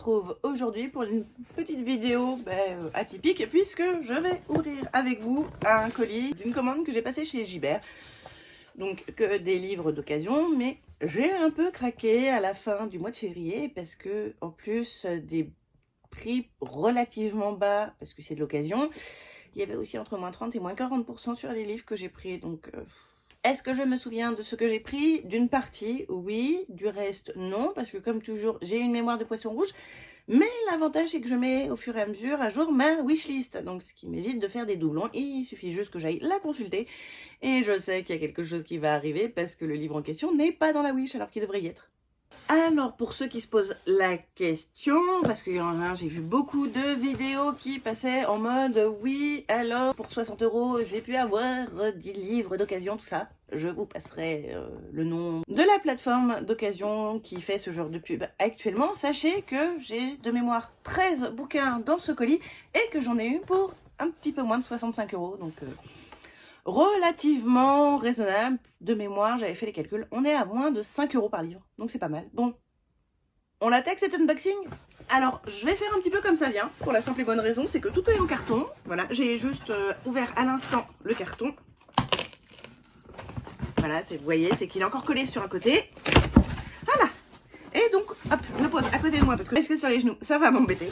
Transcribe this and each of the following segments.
retrouve aujourd'hui pour une petite vidéo atypique puisque je vais ouvrir avec vous un colis d'une commande que j'ai passée chez Gibert. Donc que des livres d'occasion, mais j'ai un peu craqué à la fin du mois de février parce que en plus des prix relativement bas, parce que c'est de l'occasion, il y avait aussi entre moins 30 et moins 40% sur les livres que j'ai pris. Donc est-ce que je me souviens de ce que j'ai pris? D'une partie, oui. Du reste, non. Parce que comme toujours, j'ai une mémoire de poisson rouge. Mais l'avantage, c'est que je mets au fur et à mesure à jour ma wishlist. Donc, ce qui m'évite de faire des doublons. Il suffit juste que j'aille la consulter. Et je sais qu'il y a quelque chose qui va arriver parce que le livre en question n'est pas dans la wish alors qu'il devrait y être. Alors, pour ceux qui se posent la question, parce que j'ai vu beaucoup de vidéos qui passaient en mode « Oui, alors, pour 60 €, j'ai pu avoir 10 livres d'occasion, tout ça. » Je vous passerai le nom de la plateforme d'occasion qui fait ce genre de pub actuellement. Sachez que j'ai de mémoire 13 bouquins dans ce colis et que j'en ai eu pour un petit peu moins de 65 €. Donc, relativement raisonnable. De mémoire, j'avais fait les calculs, on est à moins de 5 € par livre, donc c'est pas mal. Bon, on attaque cet unboxing. Alors, je vais faire un petit peu comme ça vient, pour la simple et bonne raison, c'est que tout est en carton. Voilà, j'ai juste ouvert à l'instant le carton. Voilà, vous voyez, c'est qu'il est encore collé sur un côté. Voilà. Et donc, hop, je le pose à côté de moi, parce que est-ce que sur les genoux, ça va m'embêter.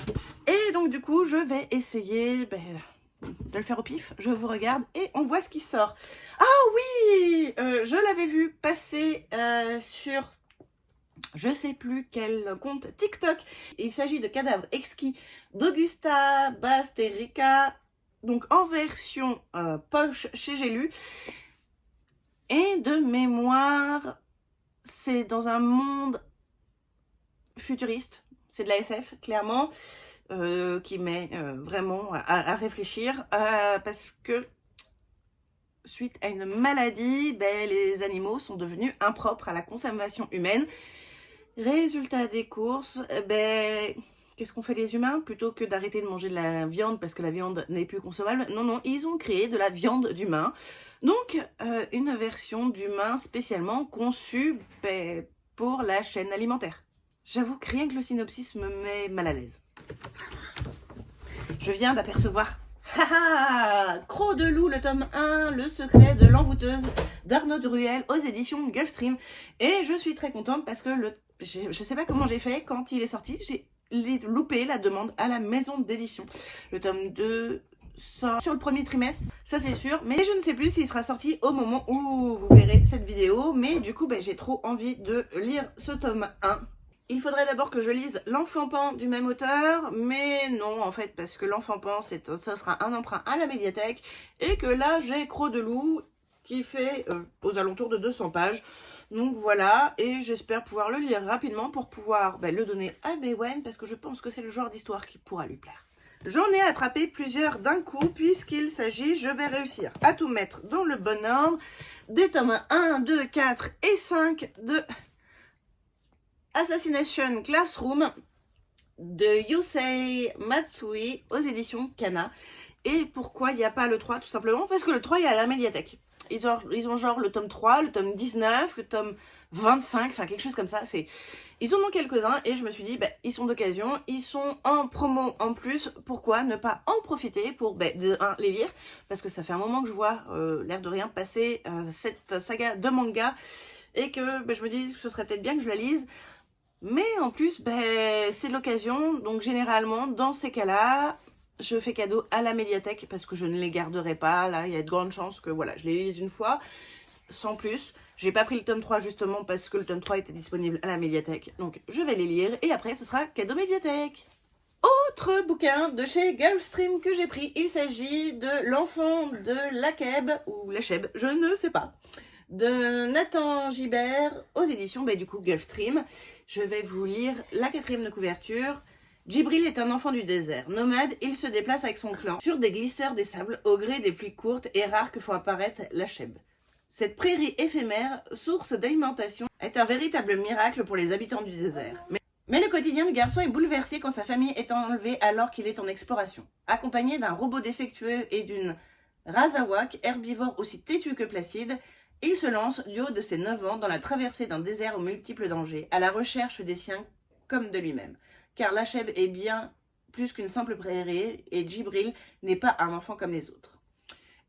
Et donc, du coup, je vais essayer de le faire au pif. Je vous regarde et on voit ce qui sort. Ah oui, je l'avais vu passer sur je sais plus quel compte TikTok. Il s'agit de Cadavre exquis d'Augusta Basterica, donc en version poche chez J'ai lu. Et de mémoire, c'est dans un monde futuriste. C'est de la SF, clairement. Qui met vraiment à réfléchir parce que suite à une maladie, les animaux sont devenus impropres à la consommation humaine. Résultat des courses, qu'est-ce qu'on fait les humains? Plutôt que d'arrêter de manger de la viande parce que la viande n'est plus consommable, non, ils ont créé de la viande d'humain. Donc, une version d'humain spécialement conçue pour la chaîne alimentaire. J'avoue que rien que le synopsis me met mal à l'aise. Je viens d'apercevoir Croc de loup, le tome 1, le secret de l'envoûteuse d'Arnaud Druel aux éditions Gulfstream. Et je suis très contente parce que je sais pas comment j'ai fait quand il est sorti, j'ai loupé la demande à la maison d'édition. Le tome 2 sort sur le premier trimestre, ça c'est sûr, mais je ne sais plus s'il sera sorti au moment où vous verrez cette vidéo. Mais du coup, j'ai trop envie de lire ce tome 1. Il faudrait d'abord que je lise L'Enfant Pan du même auteur, mais non en fait, parce que L'Enfant Pan, ça sera un emprunt à la médiathèque, et que là j'ai Croc de loup qui fait aux alentours de 200 pages. Donc voilà, et j'espère pouvoir le lire rapidement pour pouvoir le donner à Bewen, parce que je pense que c'est le genre d'histoire qui pourra lui plaire. J'en ai attrapé plusieurs d'un coup, puisqu'il s'agit, je vais réussir à tout mettre dans le bon ordre, des tomes 1, 2, 4 et 5 de Assassination Classroom de Yusei Matsui aux éditions Kana. Et pourquoi il n'y a pas le 3? Tout simplement parce que le 3 est à la médiathèque. Ils ont genre le tome 3, le tome 19, le tome 25, enfin quelque chose comme ça. Ils en ont quelques-uns et je me suis dit, ils sont d'occasion, ils sont en promo en plus, pourquoi ne pas en profiter pour les lire? Parce que ça fait un moment que je vois l'air de rien passer cette saga de manga et que je me dis que ce serait peut-être bien que je la lise. Mais en plus, c'est l'occasion, donc généralement, dans ces cas-là, je fais cadeau à la médiathèque parce que je ne les garderai pas. Là, il y a de grandes chances que voilà, je les lise une fois, sans plus. J'ai pas pris le tome 3 justement parce que le tome 3 était disponible à la médiathèque. Donc, je vais les lire et après, ce sera cadeau médiathèque. Autre bouquin de chez Gulfstream que j'ai pris, il s'agit de L'Enfant de Lacheb, ou Lacheb, je ne sais pas, de Nathan Gibert aux éditions du coup Gulfstream. Je vais vous lire la 4e de couverture. Djibril est un enfant du désert. Nomade, il se déplace avec son clan sur des glisseurs des sables au gré des pluies courtes et rares que font apparaître Lacheb. Cette prairie éphémère, source d'alimentation, est un véritable miracle pour les habitants du désert. Mais le quotidien du garçon est bouleversé quand sa famille est enlevée alors qu'il est en exploration. Accompagné d'un robot défectueux et d'une Razawak, herbivore aussi têtu que placide, il se lance, du haut de ses 9 ans, dans la traversée d'un désert aux multiples dangers, à la recherche des siens comme de lui-même. car la Chèvre est bien plus qu'une simple prairie et Djibril n'est pas un enfant comme les autres.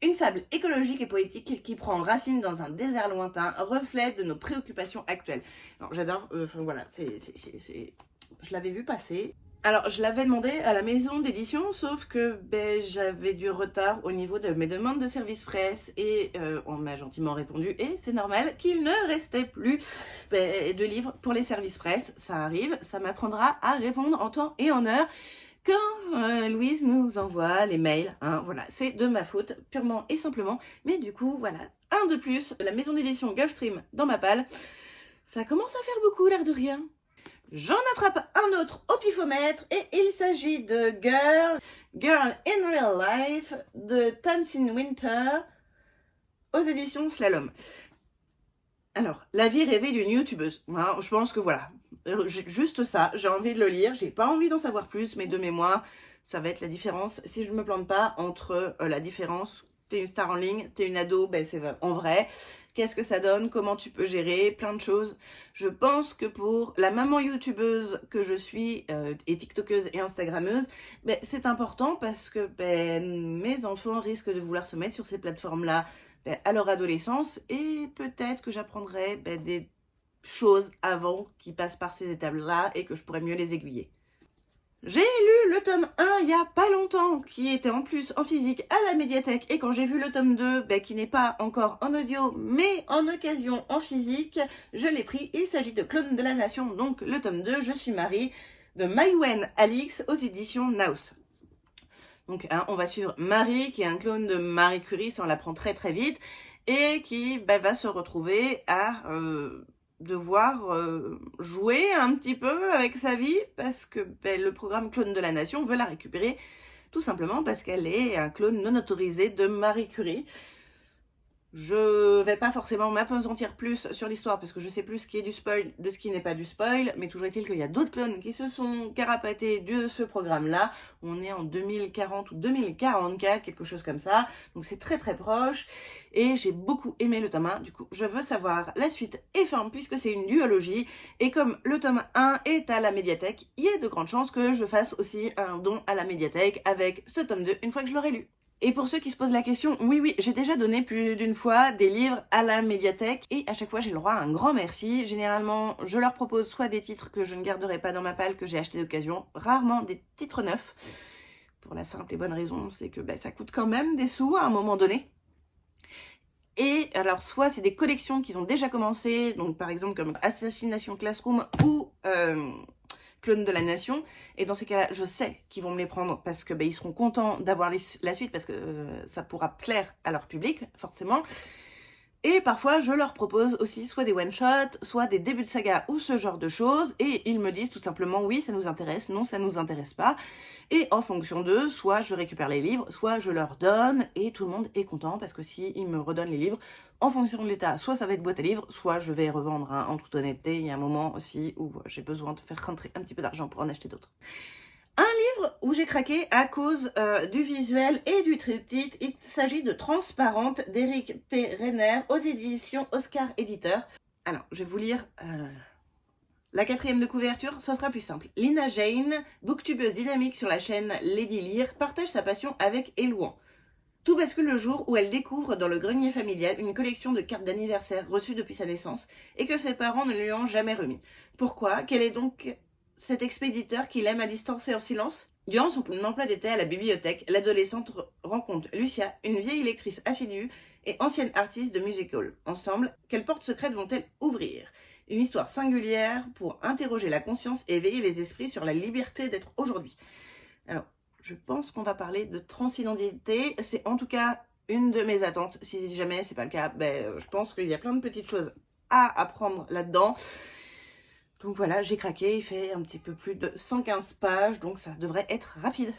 Une fable écologique et poétique qui prend racine dans un désert lointain, reflet de nos préoccupations actuelles. Alors j'adore, voilà, je l'avais vu passer. Alors je l'avais demandé à la maison d'édition, sauf que j'avais du retard au niveau de mes demandes de service presse et on m'a gentiment répondu, et c'est normal qu'il ne restait plus de livres pour les services presse. Ça arrive, ça m'apprendra à répondre en temps et en heure quand Louise nous envoie les mails, hein, voilà, c'est de ma faute, purement et simplement. Mais du coup, voilà, un de plus, la maison d'édition Gulfstream dans ma palle. Ça commence à faire beaucoup, l'air de rien. J'en attrape un autre au pifomètre et il s'agit de Girl in Real Life de Tamsin Winter aux éditions Slalom. Alors, la vie rêvée d'une youtubeuse. Hein, je pense que voilà, juste ça, j'ai envie de le lire, j'ai pas envie d'en savoir plus, mais de mémoire, ça va être la différence, si je me plante pas, entre la différence, t'es une star en ligne, t'es une ado, c'est en vrai, qu'est-ce que ça donne, comment tu peux gérer, plein de choses. Je pense que pour la maman youtubeuse que je suis, et tiktokeuse et instagrammeuse, c'est important parce que mes enfants risquent de vouloir se mettre sur ces plateformes-là à leur adolescence, et peut-être que j'apprendrai des choses avant qu'ils passent par ces étapes-là et que je pourrais mieux les aiguiller. J'ai lu le tome 1 il y a pas longtemps, qui était en plus en physique à la médiathèque, et quand j'ai vu le tome 2, qui n'est pas encore en audio, mais en occasion en physique, je l'ai pris. Il s'agit de Clone de la Nation, donc le tome 2, Je suis Marie, de Maïwen Alix aux éditions Naus. Donc on va suivre Marie, qui est un clone de Marie Curie, ça on l'apprend très très vite, et qui va se retrouver à devoir jouer un petit peu avec sa vie, parce que le programme Clone de la Nation veut la récupérer, tout simplement parce qu'elle est un clone non autorisé de Marie Curie. Je vais pas forcément m'appesantir plus sur l'histoire parce que je sais plus ce qui est du spoil de ce qui n'est pas du spoil, mais toujours est-il qu'il y a d'autres clones qui se sont carapatés de ce programme-là. On est en 2040 ou 2044, quelque chose comme ça, donc c'est très très proche, et j'ai beaucoup aimé le tome 1, du coup je veux savoir la suite et fin, puisque c'est une duologie, et comme le tome 1 est à la médiathèque, il y a de grandes chances que je fasse aussi un don à la médiathèque avec ce tome 2 une fois que je l'aurai lu. Et pour ceux qui se posent la question, oui, j'ai déjà donné plus d'une fois des livres à la médiathèque et à chaque fois j'ai le droit à un grand merci. Généralement, je leur propose soit des titres que je ne garderai pas dans ma palle, que j'ai acheté d'occasion, rarement des titres neufs. Pour la simple et bonne raison, c'est que ça coûte quand même des sous à un moment donné. Et alors, soit c'est des collections qui ont déjà commencé, donc par exemple comme Assassination Classroom ou Clone de la Nation, et dans ces cas-là, je sais qu'ils vont me les prendre parce que ils seront contents d'avoir la suite, parce que ça pourra plaire à leur public, forcément. Et parfois, je leur propose aussi soit des one-shots, soit des débuts de saga ou ce genre de choses, et ils me disent tout simplement oui, ça nous intéresse, non, ça nous intéresse pas. Et en fonction d'eux, soit je récupère les livres, soit je leur donne, et tout le monde est content parce que s'ils me redonnent les livres, en fonction de l'état, soit ça va être boîte à livres, soit je vais revendre, hein, en toute honnêteté. Il y a un moment aussi où j'ai besoin de faire rentrer un petit peu d'argent pour en acheter d'autres. Un livre où j'ai craqué à cause du visuel et du titre, il s'agit de Transparente d'Éric P. Renner aux éditions Oscar Éditeur. Alors, je vais vous lire la 4e de couverture, ce sera plus simple. Lina Jane, booktubeuse dynamique sur la chaîne Lady Lear, partage sa passion avec Elouan. Tout bascule le jour où elle découvre dans le grenier familial une collection de cartes d'anniversaire reçues depuis sa naissance et que ses parents ne lui ont jamais remis. Pourquoi? Quel est donc cet expéditeur qu'il aime à distancer en silence? Durant son emploi d'été à la bibliothèque, l'adolescente rencontre Lucia, une vieille lectrice assidue et ancienne artiste de musical. Ensemble, quelle porte secrète vont-elles ouvrir? Une histoire singulière pour interroger la conscience et éveiller les esprits sur la liberté d'être aujourd'hui. Alors, je pense qu'on va parler de transidentité. C'est en tout cas une de mes attentes. Si jamais c'est pas le cas, je pense qu'il y a plein de petites choses à apprendre là-dedans. Donc voilà, j'ai craqué, il fait un petit peu plus de 115 pages, donc ça devrait être rapide.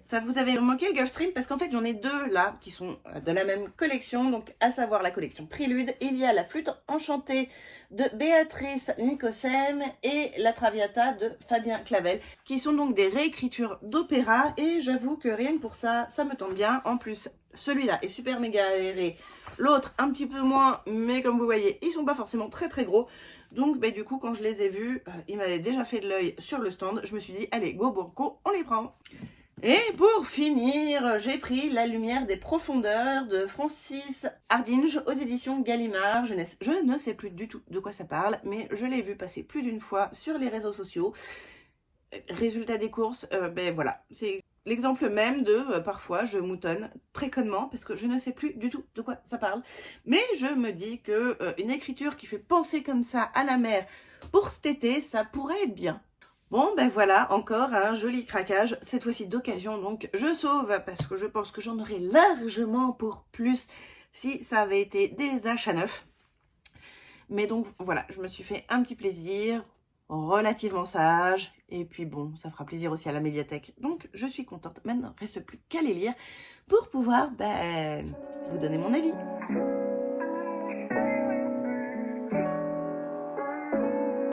Ça vous avait manqué le Gulfstream parce qu'en fait j'en ai deux là qui sont de la même collection, donc à savoir la collection Prélude. Il y a la flûte enchantée de Béatrice Nicosen et la Traviata de Fabien Clavel, qui sont donc des réécritures d'opéra, et j'avoue que rien que pour ça, ça me tente bien. En plus, celui-là est super méga aéré, l'autre un petit peu moins, mais comme vous voyez, ils sont pas forcément très très gros. Donc bah, du coup, quand je les ai vus, ils m'avaient déjà fait de l'œil sur le stand. Je me suis dit, allez, go banco, on les prend. Et pour finir, j'ai pris La lumière des profondeurs de Francis Hardinge aux éditions Gallimard Jeunesse. Je ne sais plus du tout de quoi ça parle, mais je l'ai vu passer plus d'une fois sur les réseaux sociaux. Résultat des courses, ben voilà, c'est l'exemple même de parfois je moutonne très connement parce que je ne sais plus du tout de quoi ça parle. Mais je me dis que une écriture qui fait penser comme ça à la mer pour cet été, ça pourrait être bien. Bon, ben voilà, encore un joli craquage, cette fois-ci d'occasion, donc je sauve parce que je pense que j'en aurais largement pour plus si ça avait été des achats neufs. Mais donc voilà, je me suis fait un petit plaisir, relativement sage, et puis bon, ça fera plaisir aussi à la médiathèque. Donc je suis contente, maintenant il ne reste plus qu'à les lire pour pouvoir vous donner mon avis.